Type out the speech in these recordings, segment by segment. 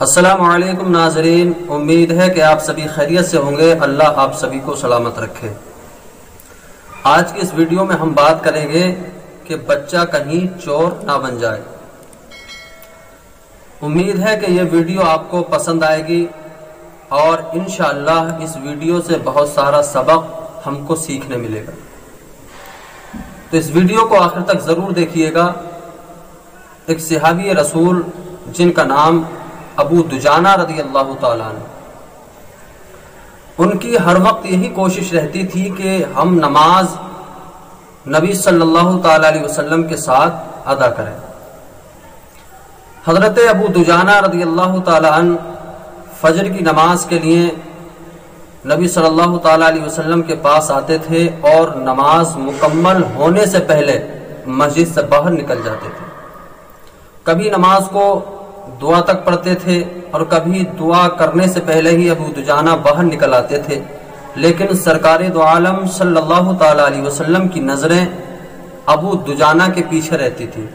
السلام علیکم ناظرین، امید ہے کہ آپ سبھی خیریت سے ہوں گے۔ اللہ آپ سبھی کو سلامت رکھے۔ آج کی اس ویڈیو میں ہم بات کریں گے کہ بچہ کہیں چور نہ بن جائے۔ امید ہے کہ یہ ویڈیو آپ کو پسند آئے گی اور انشاءاللہ اس ویڈیو سے بہت سارا سبق ہم کو سیکھنے ملے گا، تو اس ویڈیو کو آخر تک ضرور دیکھیے گا۔ ایک صحابی رسول جن کا نام ابو دجانہ رضی اللہ تعالیٰ عنہ، ان کی ہر وقت یہی کوشش رہتی تھی کہ ہم نماز نبی صلی اللہ تعالیٰ علیہ وسلم کے ساتھ ادا کریں۔ حضرت ابو دجانہ رضی اللہ تعالیٰ عنہ فجر کی نماز کے لیے نبی صلی اللہ تعالیٰ علیہ وسلم کے پاس آتے تھے اور نماز مکمل ہونے سے پہلے مسجد سے باہر نکل جاتے تھے۔ کبھی نماز کو دعا تک پڑھتے تھے اور کبھی دعا کرنے سے پہلے ہی ابو دجانہ باہر نکل آتے تھے، لیکن سرکار دو عالم صلی اللہ تعالیٰ علیہ وسلم کی نظریں ابو دجانہ کے پیچھے رہتی تھی۔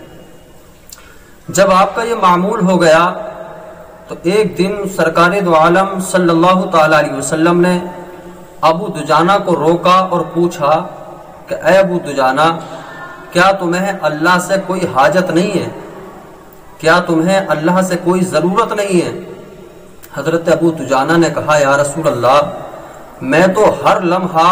جب آپ کا یہ معمول ہو گیا تو ایک دن سرکار دو عالم صلی اللہ تعالیٰ علیہ وسلم نے ابو دجانہ کو روکا اور پوچھا کہ اے ابو دجانہ، کیا تمہیں اللہ سے کوئی حاجت نہیں ہے؟ کیا تمہیں اللہ سے کوئی ضرورت نہیں ہے؟ حضرت ابو دجانہ نے کہا، یا رسول اللہ، میں تو ہر لمحہ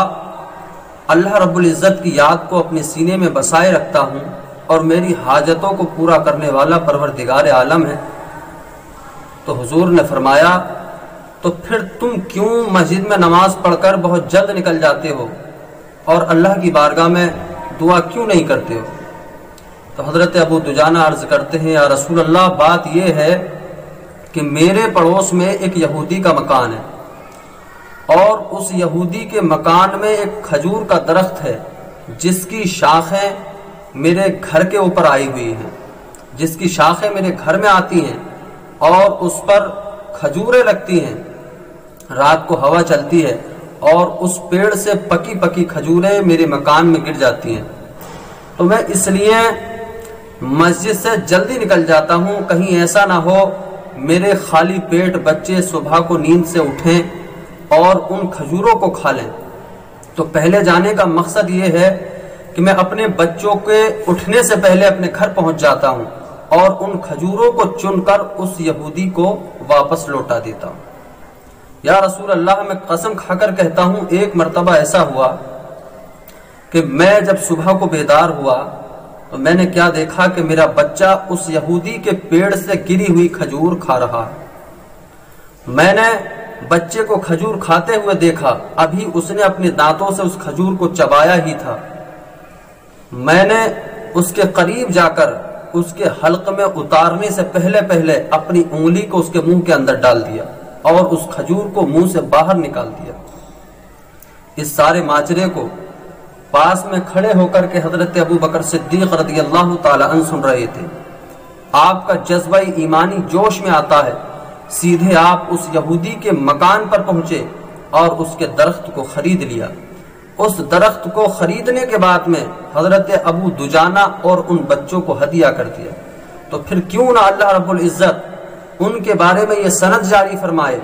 اللہ رب العزت کی یاد کو اپنے سینے میں بسائے رکھتا ہوں اور میری حاجتوں کو پورا کرنے والا پروردگار عالم ہے۔ تو حضور نے فرمایا، تو پھر تم کیوں مسجد میں نماز پڑھ کر بہت جلد نکل جاتے ہو اور اللہ کی بارگاہ میں دعا کیوں نہیں کرتے ہو؟ تو حضرت ابو دجانہ عرض کرتے ہیں، یا رسول اللہ، بات یہ ہے کہ میرے پڑوس میں ایک یہودی کا مکان ہے اور اس یہودی کے مکان میں ایک کھجور کا درخت ہے جس کی شاخیں میرے گھر کے اوپر آئی ہوئی ہیں، جس کی شاخیں میرے گھر میں آتی ہیں اور اس پر کھجوریں لگتی ہیں۔ رات کو ہوا چلتی ہے اور اس پیڑ سے پکی پکی کھجوریں میرے مکان میں گر جاتی ہیں، تو میں اس لیے مسجد سے جلدی نکل جاتا ہوں، کہیں ایسا نہ ہو میرے خالی پیٹ بچے صبح کو نیند سے اٹھیں اور ان کھجوروں کو کھا لیں۔ تو پہلے جانے کا مقصد یہ ہے کہ میں اپنے بچوں کے اٹھنے سے پہلے اپنے گھر پہنچ جاتا ہوں اور ان کھجوروں کو چن کر اس یہودی کو واپس لوٹا دیتا ہوں۔ یا رسول اللہ، میں قسم کھا کر کہتا ہوں، ایک مرتبہ ایسا ہوا کہ میں جب صبح کو بیدار ہوا تو میں نے کیا دیکھا کہ میرا بچہ اس یہودی کے پیڑ سے گری ہوئی کھجور کھا رہا ہے۔ میں نے بچے کو کھجور کھاتے ہوئے دیکھا، ابھی اس نے اپنے دانتوں سے اس کھجور کو چبایا ہی تھا۔ میں نے اس کے قریب جا کر اس کے حلق میں اتارنے سے پہلے اپنی انگلی کو اس کے منہ کے اندر ڈال دیا اور اس کھجور کو منہ سے باہر نکال دیا۔ اس سارے ماجرے کو پاس میں کھڑے ہو کر کے حضرت ابو بکر صدیق رضی اللہ تعالیٰ عنہ سن رہے تھے۔ آپ کا جذبہ ایمانی جوش میں آتا ہے، سیدھے آپ اس یہودی کے مکان پر پہنچے اور اس کے درخت کو خرید لیا۔ اس درخت کو خریدنے کے بعد میں حضرت ابو دجانہ اور ان بچوں کو ہدیہ کر دیا۔ تو پھر کیوں نہ اللہ رب العزت ان کے بارے میں یہ سند جاری فرمائے،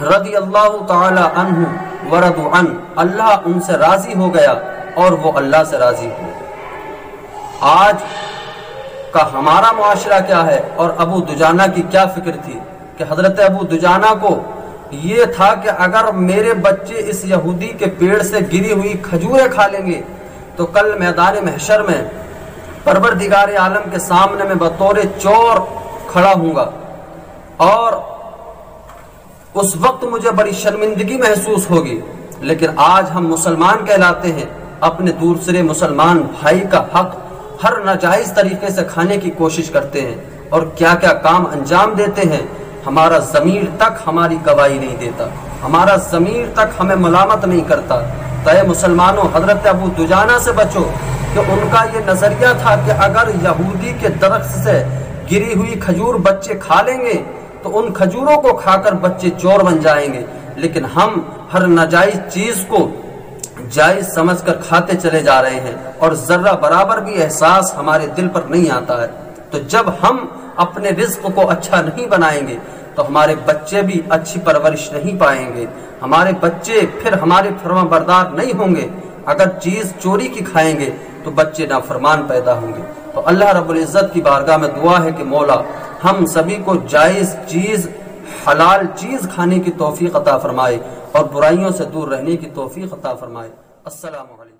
رضی اللہ تعالی عنہ ورضوا عنہ، اللہ ان سے راضی ہو گیا اور وہ اللہ سے راضی ہوئے۔ آج کا ہمارا معاشرہ کیا ہے اور ابو دجانہ کی کیا فکر تھی کہ حضرت ابو دجانہ کو یہ تھا کہ اگر میرے بچے اس یہودی کے پیڑ سے گری ہوئی کھجوریں کھا لیں گے تو کل میدان محشر میں پروردگار عالم کے سامنے میں بطور چور کھڑا ہوں گا اور اس وقت مجھے بڑی شرمندگی محسوس ہوگی۔ لیکن آج ہم مسلمان کہلاتے ہیں، اپنے دوسرے مسلمان بھائی کا حق ہر ناجائز طریقے سے کھانے کی کوشش کرتے ہیں اور کیا کیا کام انجام دیتے ہیں۔ ہمارا ضمیر تک ہماری گواہی نہیں دیتا، ہمارا ضمیر تک ہمیں ملامت نہیں کرتا۔ تو اے مسلمانوں، حضرت ابو دجانہ سے بچو کہ ان کا یہ نظریہ تھا کہ اگر یہودی کے درخت سے گری ہوئی کھجور بچے کھا لیں گے تو ان کھجوروں کو کھا کر بچے چور بن جائیں گے، لیکن ہم ہر ناجائز چیز کو جائز سمجھ کر کھاتے چلے جا رہے ہیں اور ذرہ برابر بھی احساس ہمارے دل پر نہیں آتا ہے۔ تو جب ہم اپنے رزق کو اچھا نہیں بنائیں گے، تو ہمارے بچے بھی اچھی پرورش نہیں پائیں گے، ہمارے بچے پھر ہمارے فرما بردار نہیں ہوں گے۔ اگر چیز چوری کی کھائیں گے تو بچے نافرمان پیدا ہوں گے۔ تو اللہ رب العزت کی بارگاہ میں دعا ہے کہ مولا ہم سبھی کو جائز چیز، حلال چیز کھانے کی توفیق عطا فرمائے اور برائیوں سے دور رہنے کی توفیق عطا فرمائے۔ السلام علیکم۔